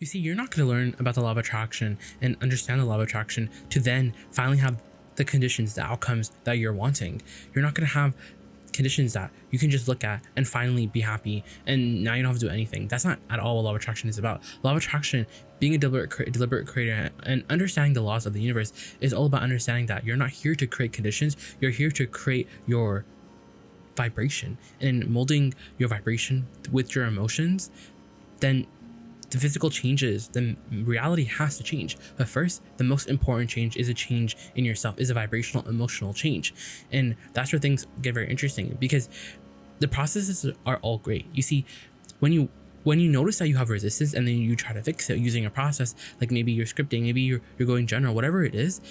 You see, you're not going to learn about the law of attraction and understand the law of attraction to then finally have the conditions, the outcomes that you're wanting. You're not going to have conditions that you can just look at and finally be happy, and now you don't have to do anything. That's not at all what law of attraction is about. Law of attraction, being a deliberate creator and understanding the laws of the universe, is all about understanding that you're not here to create conditions. You're here to create your vibration, and in molding your vibration with your emotions, then the physical changes, then reality has to change. But first, the most important change is a change in yourself, is a vibrational, emotional change. And that's where things get very interesting, because the processes are all great. You see, when you notice that you have resistance and then you try to fix it using a process, like maybe you're scripting, maybe you're going general, whatever it is,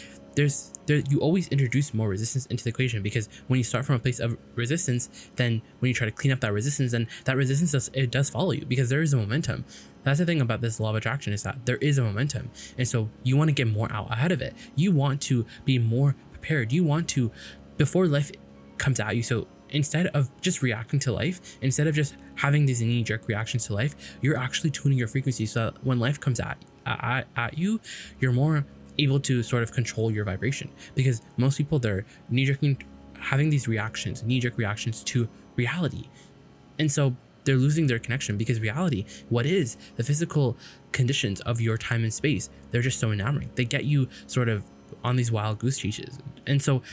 you always introduce more resistance into the equation, because when you start from a place of resistance, then when you try to clean up that resistance, then that resistance does follow you, because there is a momentum. That's the thing about this law of attraction, is that there is a momentum, and so you want to get more out ahead of it. You want to be more prepared. You want to, before life comes at you. So instead of just reacting to life, instead of just having these knee-jerk reactions to life, you're actually tuning your frequency so that when life comes at you, you're more able to sort of control your vibration. Because most people, they're having these knee-jerk reactions to reality, and so they're losing their connection, because reality, what is the physical conditions of your time and space, they're just so enamoring. They get you sort of on these wild goose chases. And so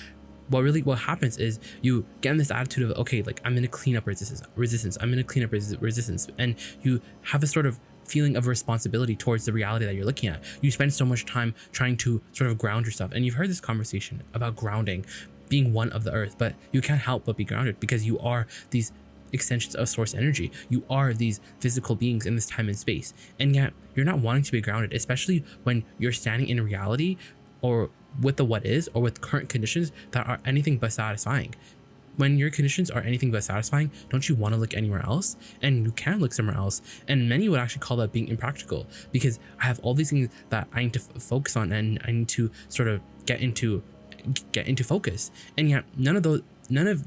what happens is you get in this attitude of, okay, like I'm going to clean up resistance. I'm going to clean up resistance. And you have a sort of feeling of responsibility towards the reality that you're looking at. You spend so much time trying to sort of ground yourself. And you've heard this conversation about grounding, being one of the earth, but you can't help but be grounded, because you are these extensions of source energy. You are these physical beings in this time and space, and yet you're not wanting to be grounded, especially when you're standing in reality, or with the what is, or with current conditions that are anything but satisfying. When your conditions are anything but satisfying, don't you want to look anywhere else? And you can look somewhere else, and many would actually call that being impractical, because I have all these things that I need to focus on, and I need to sort of get into focus, and yet none of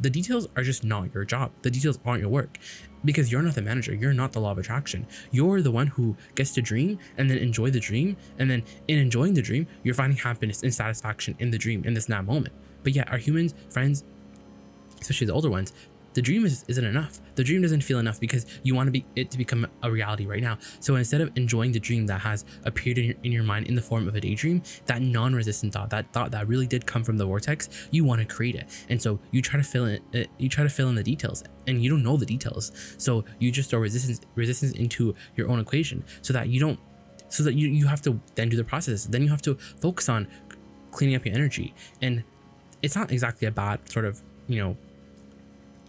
the details are just not your job. The details aren't your work, because you're not the manager. You're not the law of attraction. You're the one who gets to dream and then enjoy the dream. And then in enjoying the dream, you're finding happiness and satisfaction in the dream, in this now moment. But yet our humans, friends, especially the older ones, the dream isn't enough. The dream doesn't feel enough, because you want it to become a reality right now. So instead of enjoying the dream that has appeared in your mind in the form of a daydream, that non-resistant thought, that thought that really did come from the vortex, you want to create it. And so you try to fill in the details, and you don't know the details. So you just throw resistance into your own equation, so that you have to then do the process. Then you have to focus on cleaning up your energy. And it's not exactly a bad sort of,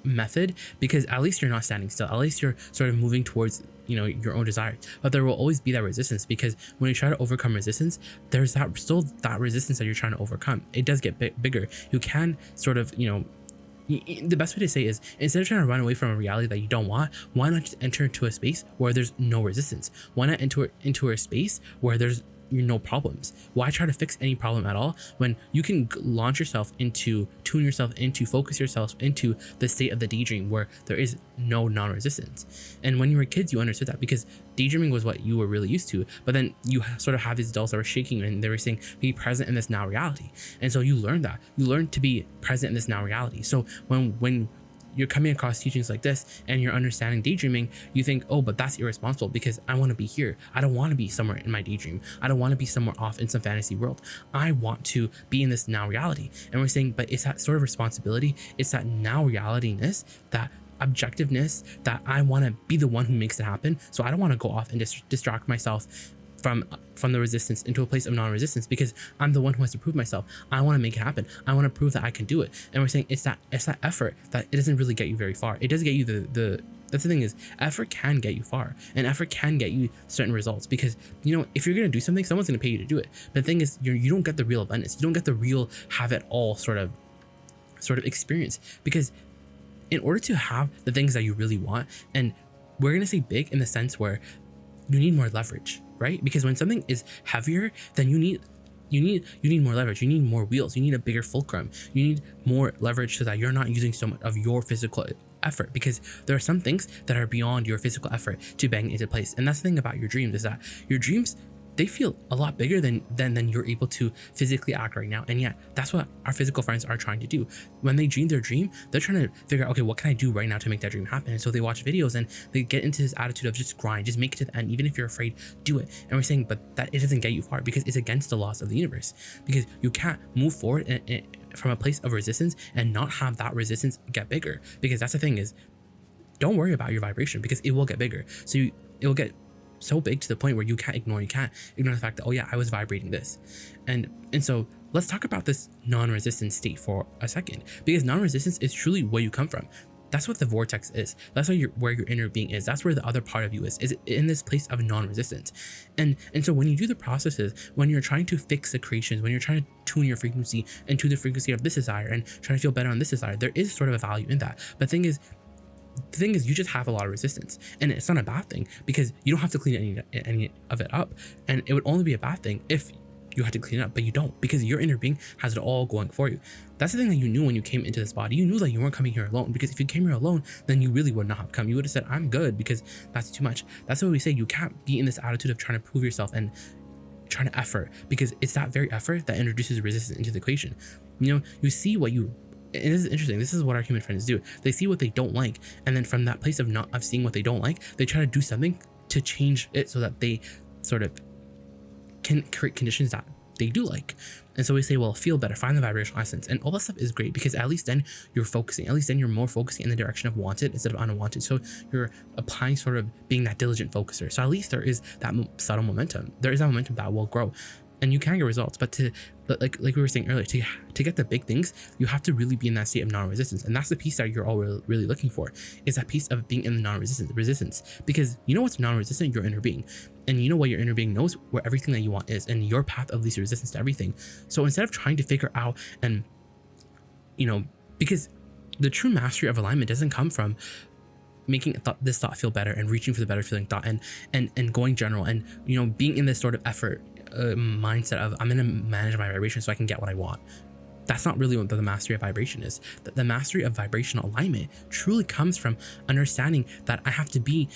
method, because at least you're not standing still. At least you're sort of moving towards your own desire. But there will always be that resistance, because when you try to overcome resistance, there's still that resistance that you're trying to overcome. It does get bigger. You can sort of the best way to say is, instead of trying to run away from a reality that you don't want, why not just enter into a space where there's no resistance? Why not enter into a space where there's no problems? Why try to fix any problem at all, when you can launch yourself into, tune yourself into, focus yourself into the state of the daydream, where there is no non-resistance? And when you were kids, you understood that, because daydreaming was what you were really used to. But then you sort of have these adults that were shaking, and they were saying, be present in this now reality. And so you learn to be present in this now reality. So when you're coming across teachings like this and you're understanding daydreaming, you think, oh, but that's irresponsible, because I want to be here. I don't want to be somewhere in my daydream. I don't want to be somewhere off in some fantasy world. I want to be in this now reality. And we're saying, but it's that sort of responsibility. It's that now realityness, that objectiveness, that I want to be the one who makes it happen. So I don't want to go off and distract myself from the resistance into a place of non-resistance, because I'm the one who has to prove myself. I want to make it happen. I want to prove that I can do it. And we're saying it's that effort that it doesn't really get you very far. It does get you that's the thing, is effort can get you far, and effort can get you certain results, because if you're going to do something, someone's going to pay you to do it. But the thing is, you don't get the real abundance. You don't get the real have it all sort of experience, because in order to have the things that you really want, and we're going to say big in the sense where you need more leverage, right? Because when something is heavier, then you need you need more leverage. You need more wheels. You need a bigger fulcrum. You need more leverage so that you're not using so much of your physical effort, because there are some things that are beyond your physical effort to bang into place. And that's the thing about your dreams, is that your dreams, they feel a lot bigger than you're able to physically act right now. And yet that's what our physical friends are trying to do. When they dream their dream, they're trying to figure out, okay, what can I do right now to make that dream happen? And so they watch videos and they get into this attitude of just grind, just make it to the end. Even if you're afraid, do it. And we're saying, but that it doesn't get you far, because it's against the laws of the universe, because you can't move forward from a place of resistance and not have that resistance get bigger. Because that's the thing, is don't worry about your vibration, because it will get bigger. So it will get so big to the point where you can't ignore the fact that, oh yeah, I was vibrating this. And so let's talk about this non-resistant state for a second, because non-resistance is truly where you come from. That's what the vortex is. That's where your inner being is. That's where the other part of you is in this place of non-resistance. And so when you do the processes, when you're trying to fix the creations, when you're trying to tune your frequency into the frequency of this desire and trying to feel better on this desire, there is sort of a value in that. But the thing is, you just have a lot of resistance, and it's not a bad thing, because you don't have to clean any of it up. And it would only be a bad thing if you had to clean it up, but you don't, because your inner being has it all going for you. That's the thing that you knew when you came into this body. You knew that you weren't coming here alone, because if you came here alone, then you really would not have come. You would have said, I'm good, because that's too much. That's why we say you can't be in this attitude of trying to prove yourself and trying to effort, because it's that very effort that introduces resistance into the equation. You see what you, and this is interesting. This is what our human friends do. They see what they don't like, and then from that place of seeing what they don't like, they try to do something to change it so that they sort of can create conditions that they do like. And so we say, well, feel better, find the vibrational essence, and all that stuff is great, because at least then you're focusing. At least then you're more focusing in the direction of wanted instead of unwanted. So you're applying sort of being that diligent focuser. So at least there is that subtle momentum. There is that momentum that will grow. And you can get results, but like we were saying earlier, to get the big things, you have to really be in that state of non-resistance. And that's the piece that you're all really looking for, is that piece of being in the resistance. Because you know what's non-resistant? Your inner being. And you know what your inner being knows, where everything that you want is, and your path of least resistance to everything. So instead of trying to figure out and, because the true mastery of alignment doesn't come from making this thought feel better and reaching for the better feeling thought and going general and being in this sort of effort mindset of, I'm gonna manage my vibration so I can get what I want. That's not really what the mastery of vibration is. The mastery of vibrational alignment truly comes from understanding that I have to be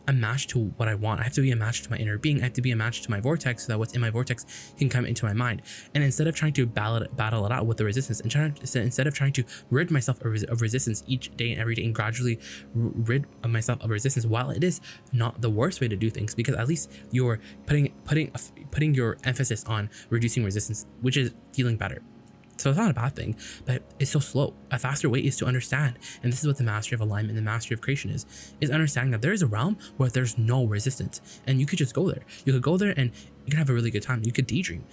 a match to what I want. I have to be a match to my inner being. I have to be a match to my vortex, so that what's in my vortex can come into my mind. And instead of trying to battle it out with the resistance, and instead of trying to rid myself of resistance each day and every day, and gradually rid of myself of resistance, while it is not the worst way to do things, because at least you're putting your emphasis on reducing resistance, which is feeling better. So it's not a bad thing, but it's so slow. A faster way is to understand, and this is what the mastery of alignment and the mastery of creation is understanding that there is a realm where there's no resistance, and you could just go there. You could go there and you can have a really good time. You could daydream,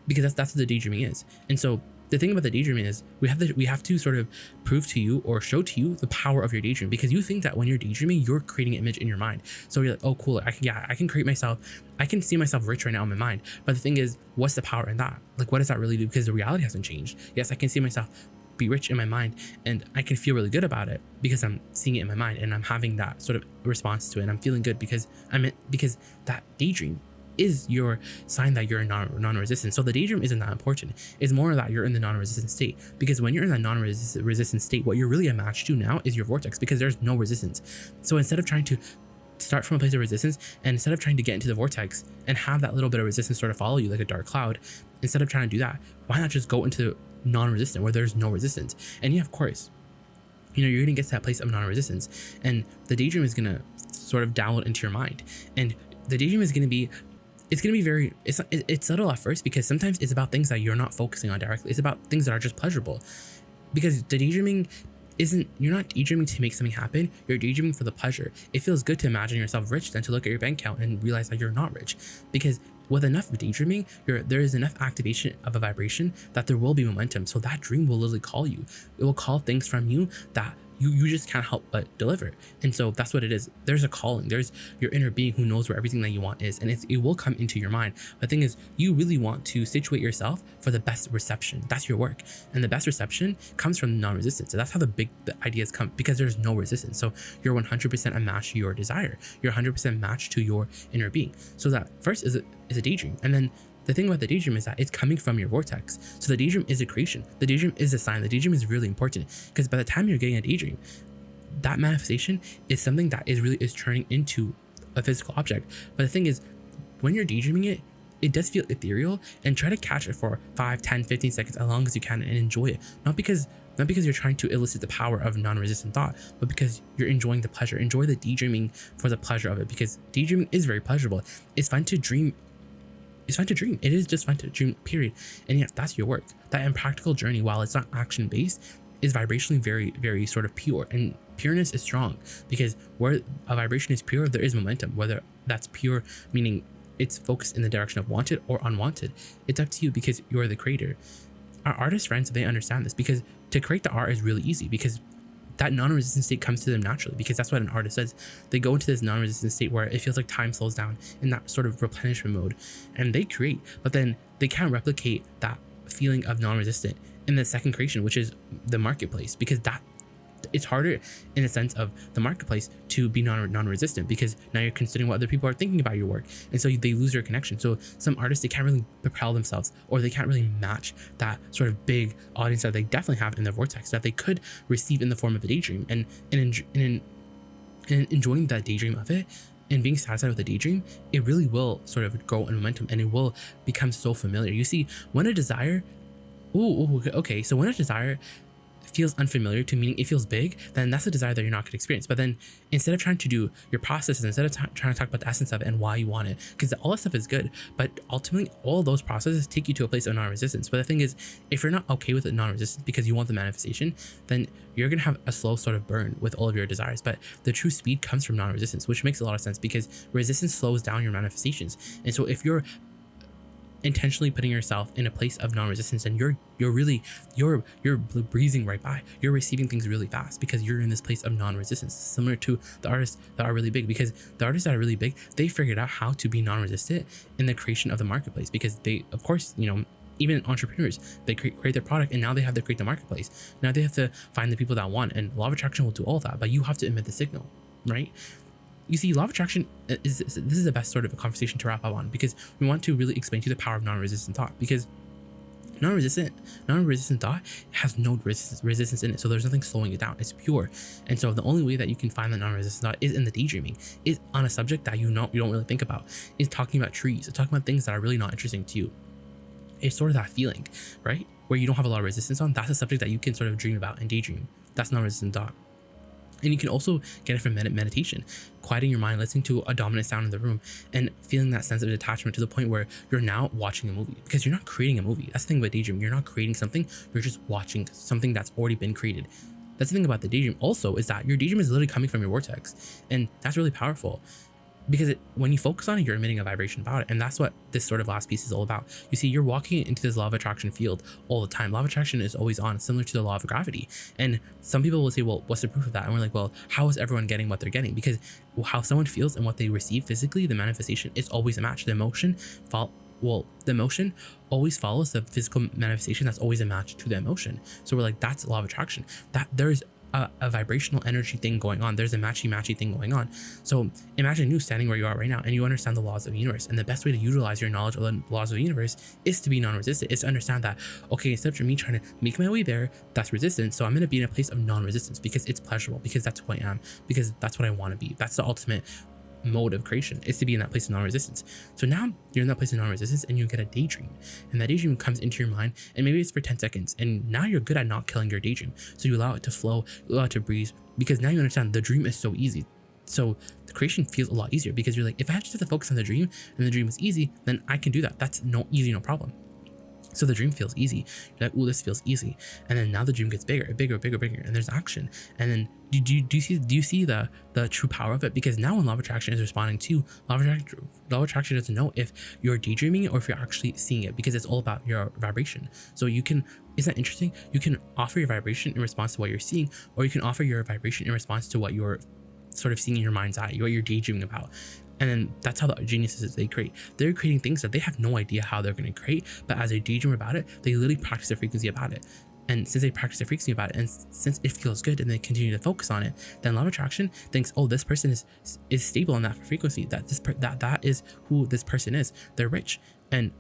because that's what the daydreaming is. And so the thing about the daydreaming is we have to sort of prove to you or show to you the power of your daydream, because you think that when you're daydreaming, you're creating an image in your mind. So you're like, oh cool, I can create myself, I can see myself rich right now in my mind. But the thing is, what's the power in that? Like, what does that really do? Because the reality hasn't changed. Yes, I can see myself be rich in my mind, and I can feel really good about it because I'm seeing it in my mind, and I'm having that sort of response to it, and I'm feeling good because that daydream is your sign that you're non-resistant. So the daydream isn't that important. It's more that you're in the non-resistant state, because when you're in that non-resistant state, what you're really a match to now is your vortex, because there's no resistance. So instead of trying to start from a place of resistance, and instead of trying to get into the vortex and have that little bit of resistance sort of follow you like a dark cloud, instead of trying to do that, why not just go into non-resistant where there's no resistance? And yeah, of course, you're gonna get to that place of non-resistance, and the daydream is gonna sort of download into your mind. And the daydream is gonna be very, it's subtle at first, because sometimes it's about things that you're not focusing on directly. It's about things that are just pleasurable, because the daydreaming you're not daydreaming to make something happen. You're daydreaming for the pleasure. It feels good to imagine yourself rich than to look at your bank account and realize that you're not rich, because with enough daydreaming, there is enough activation of a vibration that there will be momentum. So that dream will literally call you. It will call things from you that you just can't help but deliver. And so that's what it is. There's a calling. There's your inner being who knows where everything that you want is, and it will come into your mind. The thing is, you really want to situate yourself for the best reception. That's your work, and the best reception comes from non-resistance. So that's how the ideas come, because there's no resistance. So you're 100% a match to your desire. You're 100% matched to your inner being. So that first is a daydream, and then the thing about the daydream is that it's coming from your vortex. So the daydream is a creation. The daydream is a sign. The daydream is really important, because by the time you're getting a daydream, that manifestation is something that is turning into a physical object. But the thing is, when you're daydreaming it, it does feel ethereal, and try to catch it for 5, 10, 15 seconds as long as you can and enjoy it. Not because you're trying to elicit the power of non-resistant thought, but because you're enjoying the pleasure. Enjoy the daydreaming for the pleasure of it, because daydreaming is very pleasurable. It's fun to dream. It's fun to dream. It is just fun to dream, period. And yes, that's your work. That impractical journey, while it's not action based, is vibrationally very, very sort of pure. And pureness is strong, because where a vibration is pure, there is momentum. Whether that's pure, meaning it's focused in the direction of wanted or unwanted, it's up to you, because you're the creator. Our artist friends, they understand this, because to create the art is really easy, because that non-resistant state comes to them naturally, because that's what an artist says. They go into this non-resistant state where it feels like time slows down, in that sort of replenishment mode, and they create, but then they can't replicate that feeling of non-resistant in the second creation, which is the marketplace, because it's harder in the sense of the marketplace to be non-resistant, because now you're considering what other people are thinking about your work, and so they lose their connection. So some artists, they can't really propel themselves, or they can't really match that sort of big audience that they definitely have in their vortex, that they could receive in the form of a daydream, and in enjoying that daydream of it and being satisfied with the daydream, it really will sort of grow in momentum, and it will become so familiar. You see, when a desire, so when a desire feels unfamiliar to, meaning it feels big, then that's a desire that you're not going to experience. But then instead of trying to do your processes, instead of trying to talk about the essence of it and why you want it, because all that stuff is good, but ultimately all those processes take you to a place of non-resistance. But the thing is, if you're not okay with the non-resistance because you want the manifestation, then you're going to have a slow sort of burn with all of your desires. But the true speed comes from non-resistance, which makes a lot of sense, because resistance slows down your manifestations. And so if you're intentionally putting yourself in a place of non-resistance, and you're breezing right by, you're receiving things really fast, because you're in this place of non-resistance, similar to the artists that are really big, because the artists that are really big, they figured out how to be non-resistant in the creation of the marketplace, because they, of course, even entrepreneurs, they create their product, and now they have to create the marketplace. Now they have to find the people that want, and law of attraction will do all that, but you have to emit the signal, right? You see, law of attraction this is the best sort of a conversation to wrap up on, because we want to really explain to you the power of non-resistant thought, because non-resistant thought has no resistance in it, so there's nothing slowing it down. It's pure. And so the only way that you can find that non-resistant thought is in the daydreaming, is on a subject that you don't really think about, is talking about trees, or talking about things that are really not interesting to you. It's sort of that feeling, right, where you don't have a lot of resistance on. That's a subject that you can sort of dream about and daydream. That's non-resistant thought. And you can also get it from meditation, quieting your mind, listening to a dominant sound in the room, and feeling that sense of detachment to the point where you're now watching a movie, because you're not creating a movie. That's the thing about daydream. You're not creating something, you're just watching something that's already been created. That's the thing about the daydream also, is that your daydream is literally coming from your vortex, and that's really powerful. Because when you focus on it, you're emitting a vibration about it, and that's what this sort of last piece is all about. You see, you're walking into this law of attraction field all the time. Law of attraction is always on, similar to the law of gravity. And some people will say, well, what's the proof of that? And we're like, well, how is everyone getting what they're getting? Because how someone feels and what they receive physically, the manifestation, is always a match. The emotion always follows the physical manifestation. That's always a match to the emotion. So we're like, that's law of attraction. That there's a vibrational energy thing going on. There's a matchy thing going on. So imagine you standing where you are right now, and you understand the laws of the universe, and the best way to utilize your knowledge of the laws of the universe is to be non-resistant. Is to understand that, okay, instead of me trying to make my way there, that's resistance, so I'm going to be in a place of non-resistance, because it's pleasurable, because that's who I am, because that's what I want to be. That's the ultimate mode of creation, is to be in that place of non-resistance. So now you're in that place of non-resistance, and you get a daydream, and that daydream comes into your mind, and maybe it's for 10 seconds, and now you're good at not killing your daydream. So you allow it to flow, you allow it to breathe, because now you understand the dream is so easy. So the creation feels a lot easier, because you're like, if I just have to focus on the dream, and the dream is easy, then I can do that. That's no problem. So the dream feels easy. You're like, oh, this feels easy. And then now the dream gets bigger, and there's action. And then do you see the true power of it? Because now when law of attraction is responding to law of attraction doesn't know if you're daydreaming or if you're actually seeing it, because it's all about your vibration. So isn't that interesting? You can offer your vibration in response to what you're seeing, or you can offer your vibration in response to what you're sort of seeing in your mind's eye, what you're daydreaming about. And then that's how the geniuses, they create. They're creating things that they have no idea how they're going to create, but as they daydream about it, they literally practice their frequency about it. And since they practice their frequency about it, and since it feels good, and they continue to focus on it, then law of attraction thinks, oh, this person is stable on that frequency. That is who this person is. They're rich. And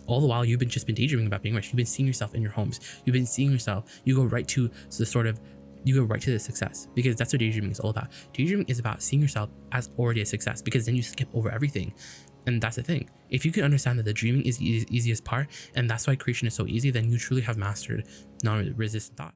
all the while you've been just been daydreaming about being rich. You've been seeing yourself in your homes. You've been seeing yourself. You go right to the success, because that's what daydreaming is all about. Daydreaming is about seeing yourself as already a success, because then you skip over everything. And that's the thing. If you can understand that the dreaming is the easiest part, and that's why creation is so easy, then you truly have mastered non-resistant thought.